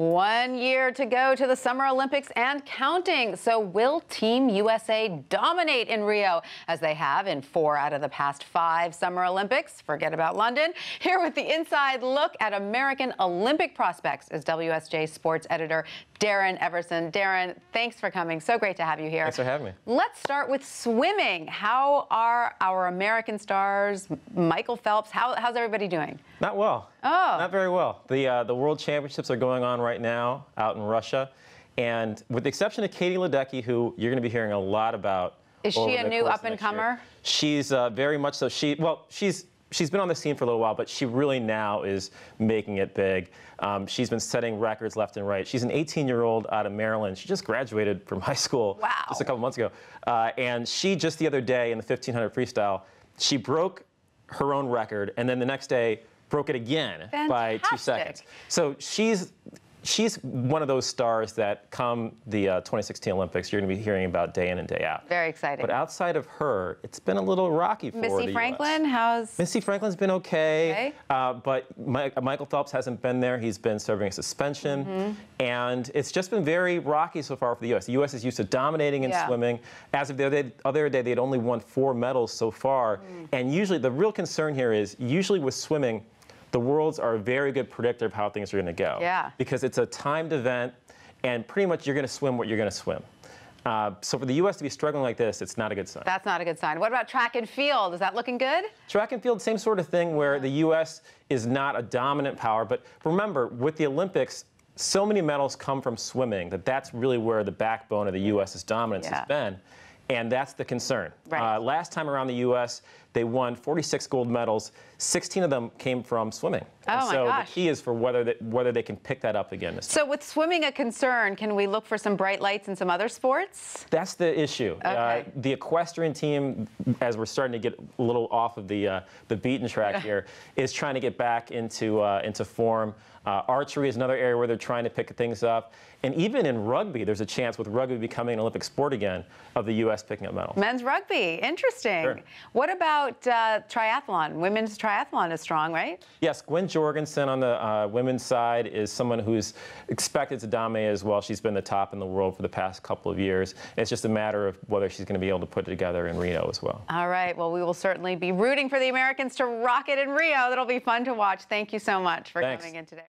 1 year to go to the Summer Olympics and counting. So will Team USA dominate in Rio, as they have in 4 out of the past 5 Summer Olympics? Forget about London. Here with the inside look at American Olympic prospects is WSJ sports editor Darren Everson. Darren, thanks for coming. So great to have you here. Thanks for having me. Let's start with swimming. How are our American stars? Michael Phelps, how's everybody doing? Not well. Oh. Not very well. The World Championships are going on right now out in Russia. And with the exception of Katie Ledecky, who you're going to be hearing a lot about. Is she a new up-and-comer? She's very much so. She's been on the scene for a little while, but she really now is making it big. She's been setting records left and right. She's an 18-year-old out of Maryland. She just graduated from high school just a couple months ago. And she just the other day in the 1500 freestyle, she broke her own record, and then the next day broke it again by 2 seconds. So she's one of those stars that come the 2016 Olympics, you're going to be hearing about day in and day out. Very exciting. But outside of her, it's been a little rocky for the Missy Franklin, how's... Missy Franklin's been okay. But Michael Phelps hasn't been there. He's been serving a suspension. And it's just been very rocky so far for the U.S. The U.S. is used to dominating in swimming. As of the other day, they'd only won 4 medals so far. And usually, the real concern here is, usually with swimming, the worlds are a very good predictor of how things are going to go. Because it's a timed event, and pretty much you're going to swim what you're going to swim. So for the U.S. to be struggling like this, it's not a good sign. That's not a good sign. What about track and field? Is that looking good? Track and field, same sort of thing, where the U.S. is not a dominant power. But remember, with the Olympics, so many medals come from swimming that that's really where the backbone of the U.S.'s dominance has been. And that's the concern. Last time around the U.S., they won 46 gold medals. 16 of them came from swimming. So the key is for whether they can pick that up again this time. So with swimming a concern, can we look for some bright lights in some other sports? That's the issue. The equestrian team, as we're starting to get a little off of the beaten track here, is trying to get back into form. Archery is another area where they're trying to pick things up. And even in rugby, there's a chance with rugby becoming an Olympic sport again of the U.S. picking up medals. Men's rugby, interesting. Sure. What about triathlon? Women's triathlon is strong, right? Yes, Gwen Jorgensen on the women's side is someone who's expected to dominate as well. She's been the top in the world for the past couple of years. It's just a matter of whether she's going to be able to put it together in Rio as well. All right, well, we will certainly be rooting for the Americans to rock it in Rio. That'll be fun to watch. Thank you so much for coming in today.